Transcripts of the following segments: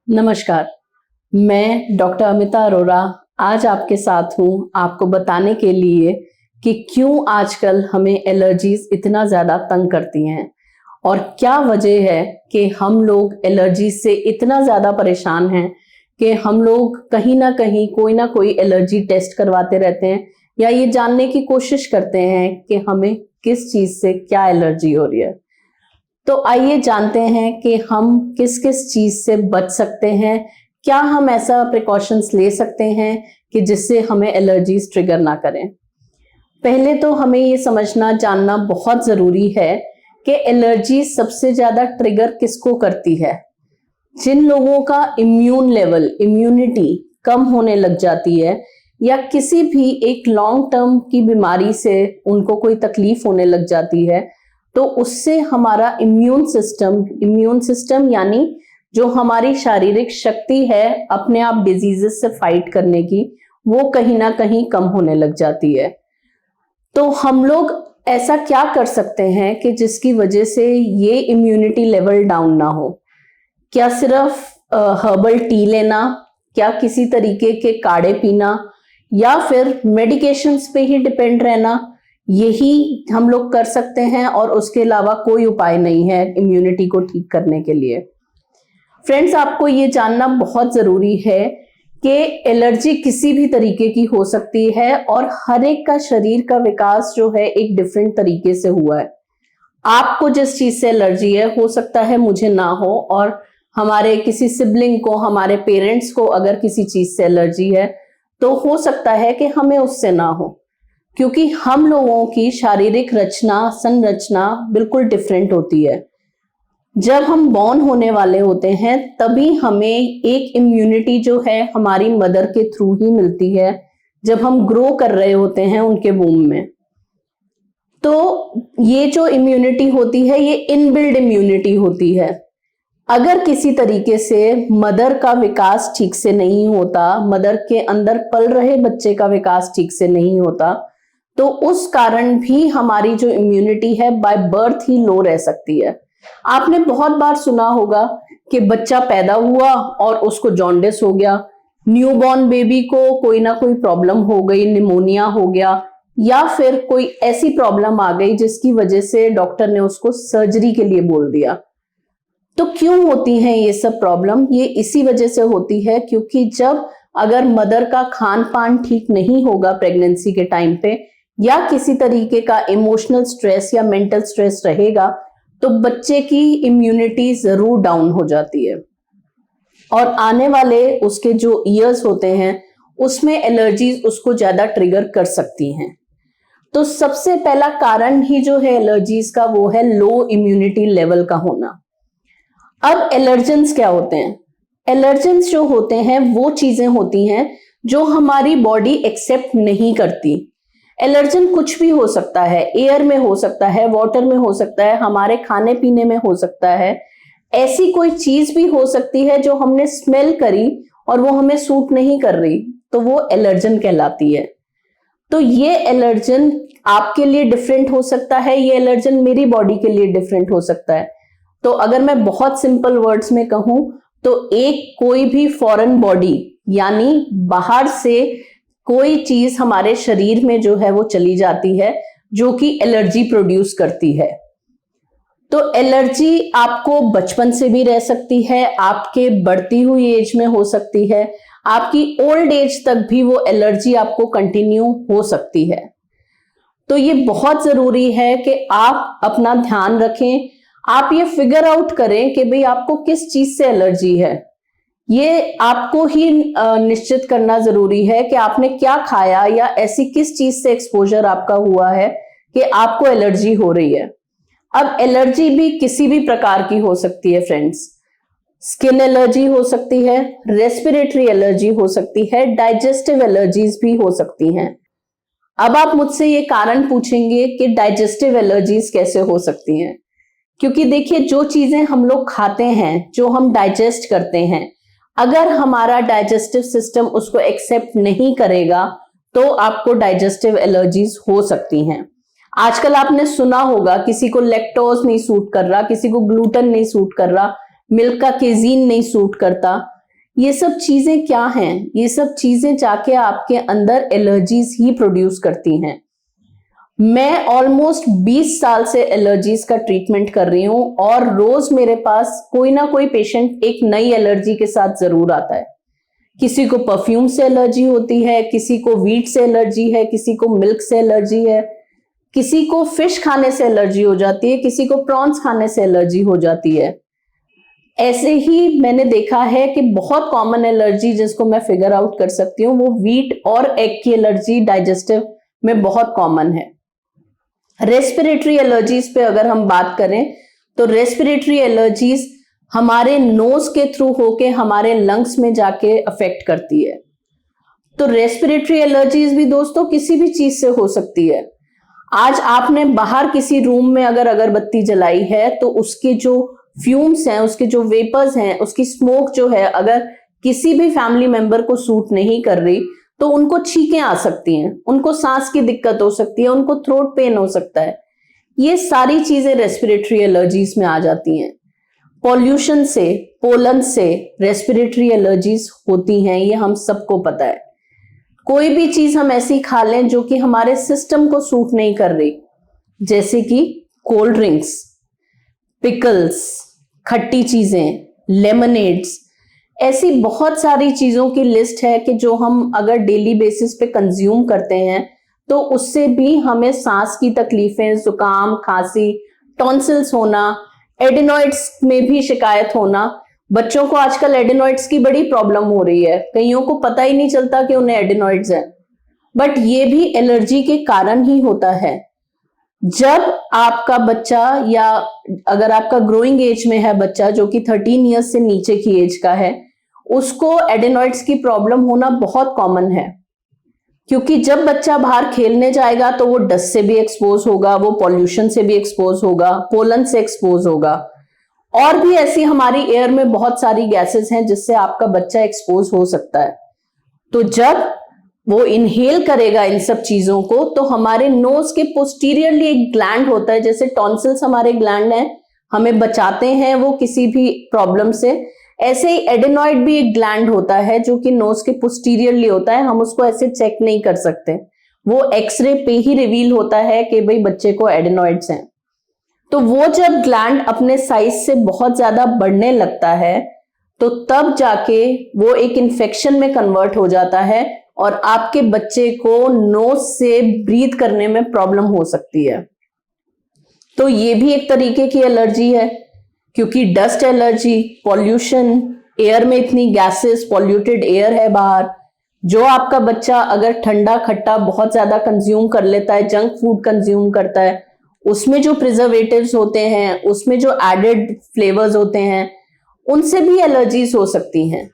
नमस्कार, मैं डॉक्टर अमिता अरोरा आज आपके साथ हूँ आपको बताने के लिए कि क्यों आजकल हमें एलर्जीज इतना ज़्यादा तंग करती हैं और क्या वजह है कि हम लोग एलर्जी से इतना ज़्यादा परेशान हैं कि हम लोग कहीं ना कहीं कोई ना कोई एलर्जी टेस्ट करवाते रहते हैं या ये जानने की कोशिश करते हैं कि हमें किस चीज़ से क्या एलर्जी हो रही है। तो आइए जानते हैं कि हम किस किस चीज से बच सकते हैं, क्या हम ऐसा प्रिकॉशंस ले सकते हैं कि जिससे हमें एलर्जीज ट्रिगर ना करें। पहले तो हमें ये समझना जानना बहुत जरूरी है कि एलर्जी सबसे ज्यादा ट्रिगर किसको करती है। जिन लोगों का इम्यून लेवल इम्यूनिटी कम होने लग जाती है या किसी भी एक लॉन्ग टर्म की बीमारी से उनको कोई तकलीफ होने लग जाती है, तो उससे हमारा इम्यून सिस्टम यानी जो हमारी शारीरिक शक्ति है अपने आप डिजीजेस से फाइट करने की, वो कहीं ना कहीं कम होने लग जाती है। तो हम लोग ऐसा क्या कर सकते हैं कि जिसकी वजह से ये इम्यूनिटी लेवल डाउन ना हो। क्या सिर्फ हर्बल टी लेना, क्या किसी तरीके के काढ़े पीना या फिर मेडिकेशंस पे ही डिपेंड रहना, यही हम लोग कर सकते हैं और उसके अलावा कोई उपाय नहीं है इम्यूनिटी को ठीक करने के लिए। फ्रेंड्स, आपको ये जानना बहुत जरूरी है कि एलर्जी किसी भी तरीके की हो सकती है और हर एक का शरीर का विकास जो है एक डिफरेंट तरीके से हुआ है। आपको जिस चीज से एलर्जी है हो सकता है मुझे ना हो, और हमारे किसी सिबलिंग को, हमारे पेरेंट्स को अगर किसी चीज से एलर्जी है तो हो सकता है कि हमें उससे ना हो, क्योंकि हम लोगों की शारीरिक संरचना बिल्कुल डिफरेंट होती है। जब हम बॉर्न होने वाले होते हैं तभी हमें एक इम्यूनिटी जो है हमारी मदर के थ्रू ही मिलती है, जब हम ग्रो कर रहे होते हैं उनके वूम में। तो ये जो इम्यूनिटी होती है ये इनबिल्ड इम्यूनिटी होती है। अगर किसी तरीके से मदर का विकास ठीक से नहीं होता, मदर के अंदर पल रहे बच्चे का विकास ठीक से नहीं होता, तो उस कारण भी हमारी जो इम्यूनिटी है बाय बर्थ ही लो रह सकती है। आपने बहुत बार सुना होगा कि बच्चा पैदा हुआ और उसको जॉन्डिस हो गया, न्यूबॉर्न बेबी को कोई ना कोई प्रॉब्लम हो गई, निमोनिया हो गया या फिर कोई ऐसी प्रॉब्लम आ गई जिसकी वजह से डॉक्टर ने उसको सर्जरी के लिए बोल दिया। तो क्यों होती है ये सब प्रॉब्लम? ये इसी वजह से होती है क्योंकि जब अगर मदर का खान पान ठीक नहीं होगा प्रेगनेंसी के टाइम पे, या किसी तरीके का इमोशनल स्ट्रेस या मेंटल स्ट्रेस रहेगा, तो बच्चे की इम्यूनिटी जरूर डाउन हो जाती है और आने वाले उसके जो ईयर्स होते हैं उसमें एलर्जीज उसको ज्यादा ट्रिगर कर सकती हैं। तो सबसे पहला कारण ही जो है एलर्जीज का वो है लो इम्यूनिटी लेवल का होना। अब एलर्जेंस क्या होते हैं? एलर्जेंस जो होते हैं वो चीजें होती हैं जो हमारी बॉडी एक्सेप्ट नहीं करती। एलर्जन कुछ भी हो सकता है, एयर में हो सकता है, वाटर में हो सकता है, हमारे खाने पीने में हो सकता है, ऐसी कोई चीज भी हो सकती है जो हमने स्मेल करी और वो हमें सूट नहीं कर रही, तो वो एलर्जन कहलाती है। तो ये एलर्जन आपके लिए डिफरेंट हो सकता है, ये एलर्जन मेरी बॉडी के लिए डिफरेंट हो सकता है। तो अगर मैं बहुत सिंपल वर्ड्स में कहूं तो एक कोई भी फॉरेन बॉडी यानी बाहर से कोई चीज हमारे शरीर में जो है वो चली जाती है जो कि एलर्जी प्रोड्यूस करती है। तो एलर्जी आपको बचपन से भी रह सकती है, आपके बढ़ती हुई एज में हो सकती है, आपकी ओल्ड एज तक भी वो एलर्जी आपको कंटिन्यू हो सकती है। तो ये बहुत जरूरी है कि आप अपना ध्यान रखें, आप ये फिगर आउट करें कि भाई आपको किस चीज से एलर्जी है। ये आपको ही निश्चित करना जरूरी है कि आपने क्या खाया या ऐसी किस चीज से एक्सपोजर आपका हुआ है कि आपको एलर्जी हो रही है। अब एलर्जी भी किसी भी प्रकार की हो सकती है फ्रेंड्स। स्किन एलर्जी हो सकती है, रेस्पिरेटरी एलर्जी हो सकती है, डाइजेस्टिव एलर्जीज भी हो सकती हैं। अब आप मुझसे ये कारण पूछेंगे कि डाइजेस्टिव एलर्जीज कैसे हो सकती हैं, क्योंकि देखिए जो चीजें हम लोग खाते हैं, जो हम डाइजेस्ट करते हैं, अगर हमारा डाइजेस्टिव सिस्टम उसको एक्सेप्ट नहीं करेगा तो आपको डाइजेस्टिव एलर्जीज हो सकती हैं। आजकल आपने सुना होगा किसी को लैक्टोज नहीं सूट कर रहा, किसी को ग्लूटेन नहीं सूट कर रहा, मिल्क का केजीन नहीं सूट करता। ये सब चीजें क्या हैं? ये सब चीजें जाके आपके अंदर एलर्जीज ही प्रोड्यूस करती हैं। मैं ऑलमोस्ट 20 साल से एलर्जीज का ट्रीटमेंट कर रही हूं और रोज मेरे पास कोई ना कोई पेशेंट एक नई एलर्जी के साथ जरूर आता है। किसी को परफ्यूम से एलर्जी होती है, किसी को वीट से एलर्जी है, किसी को मिल्क से एलर्जी है, किसी को फिश खाने से एलर्जी हो जाती है, किसी को प्रॉन्स खाने से एलर्जी हो जाती है। ऐसे ही मैंने देखा है कि बहुत कॉमन एलर्जी जिसको मैं फिगर आउट कर सकती हूँ वो वीट और एग की एलर्जी डाइजेस्टिव में बहुत कॉमन है। रेस्पिरेटरी एलर्जीज पे अगर हम बात करें तो रेस्पिरेटरी एलर्जीज हमारे नोज के थ्रू होके हमारे लंग्स में जाके अफेक्ट करती है। तो रेस्पिरेटरी एलर्जीज भी दोस्तों किसी भी चीज से हो सकती है। आज आपने बाहर किसी रूम में अगर अगरबत्ती जलाई है तो उसके जो फ्यूम्स हैं, उसके जो वेपर्स हैं, उसकी स्मोक जो है अगर किसी भी फैमिली मेंबर को सूट नहीं कर रही तो उनको छींकें आ सकती हैं, उनको सांस की दिक्कत हो सकती है, उनको थ्रोट पेन हो सकता है। ये सारी चीजें रेस्पिरेटरी एलर्जीज में आ जाती हैं। पॉल्यूशन से, पोलन से रेस्पिरेटरी एलर्जीज होती हैं, ये हम सबको पता है। कोई भी चीज हम ऐसी खा लें जो कि हमारे सिस्टम को सूट नहीं कर रही, जैसे कि कोल्ड ड्रिंक्स, पिकल्स, खट्टी चीजें, लेमनेड्स, ऐसी बहुत सारी चीजों की लिस्ट है कि जो हम अगर डेली बेसिस पे कंज्यूम करते हैं तो उससे भी हमें सांस की तकलीफें, जुकाम, खांसी, टॉन्सिल्स होना, एडिनॉइड्स में भी शिकायत होना। बच्चों को आजकल एडिनॉइड्स की बड़ी प्रॉब्लम हो रही है, कईयों को पता ही नहीं चलता कि उन्हें एडिनॉइड्स है, बट ये भी एलर्जी के कारण ही होता है। जब आपका बच्चा या अगर आपका ग्रोइंग एज में है बच्चा जो कि 13 इयर्स से नीचे की एज का है, उसको एडिनॉइड्स की प्रॉब्लम होना बहुत कॉमन है, क्योंकि जब बच्चा बाहर खेलने जाएगा तो वो डस्ट से भी एक्सपोज होगा, वो पॉल्यूशन से भी एक्सपोज होगा, पोलन से एक्सपोज होगा, और भी ऐसी हमारी एयर में बहुत सारी गैसेस हैं जिससे आपका बच्चा एक्सपोज हो सकता है। तो जब वो इनहेल करेगा इन सब चीजों को तो हमारे नोज के पोस्टीरियरली एक ग्लैंड होता है, जैसे टॉन्सिल्स हमारे ग्लैंड हैं, हमें बचाते हैं वो किसी भी प्रॉब्लम से, ऐसे ही एडेनॉइड भी एक ग्लैंड होता है जो कि नोज के पोस्टीरियरली होता है। हम उसको ऐसे चेक नहीं कर सकते, वो एक्सरे पे ही रिवील होता है कि भाई बच्चे को एडेनॉइड्स हैं। तो वो जब ग्लैंड अपने साइज से बहुत ज्यादा बढ़ने लगता है तो तब जाके वो एक इन्फेक्शन में कन्वर्ट हो जाता है और आपके बच्चे को नोज से ब्रीथ करने में प्रॉब्लम हो सकती है। तो ये भी एक तरीके की एलर्जी है, क्योंकि डस्ट एलर्जी, पॉल्यूशन, एयर में इतनी गैसेस, पॉल्यूटेड एयर है बाहर, जो आपका बच्चा अगर ठंडा खट्टा बहुत ज्यादा कंज्यूम कर लेता है, जंक फूड कंज्यूम करता है, उसमें जो प्रिजर्वेटिव्स होते हैं, उसमें जो एडेड फ्लेवर्स होते हैं, उनसे भी एलर्जीज हो सकती हैं।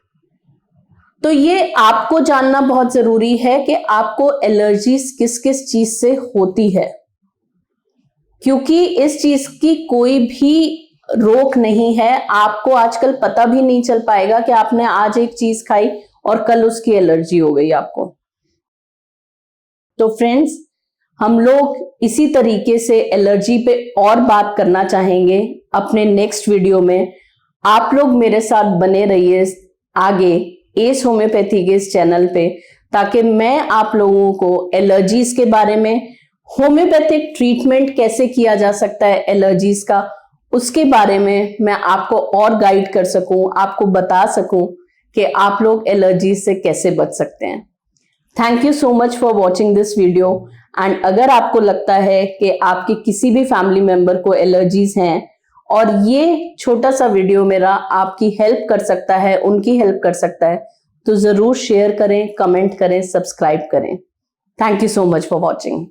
तो ये आपको जानना बहुत जरूरी है कि आपको एलर्जीज किस किस चीज से होती है, क्योंकि इस चीज की कोई भी रोक नहीं है। आपको आजकल पता भी नहीं चल पाएगा कि आपने आज एक चीज खाई और कल उसकी एलर्जी हो गई आपको। तो फ्रेंड्स, हम लोग इसी तरीके से एलर्जी पे और बात करना चाहेंगे अपने नेक्स्ट वीडियो में। आप लोग मेरे साथ बने रहिए आगे एस होम्योपैथी के इस चैनल पे, ताकि मैं आप लोगों को एलर्जीज के बारे में, होम्योपैथिक ट्रीटमेंट कैसे किया जा सकता है एलर्जीज का, उसके बारे में मैं आपको और गाइड कर सकूं, आपको बता सकूं कि आप लोग एलर्जीज से कैसे बच सकते हैं। Thank you so much for watching this video. And अगर आपको लगता है कि आपके किसी भी फैमिली मेंबर को एलर्जीज हैं और ये छोटा सा वीडियो मेरा आपकी हेल्प कर सकता है, उनकी हेल्प कर सकता है, तो जरूर शेयर करें, कमेंट करें, सब्सक्राइब करें। Thank you so much for watching.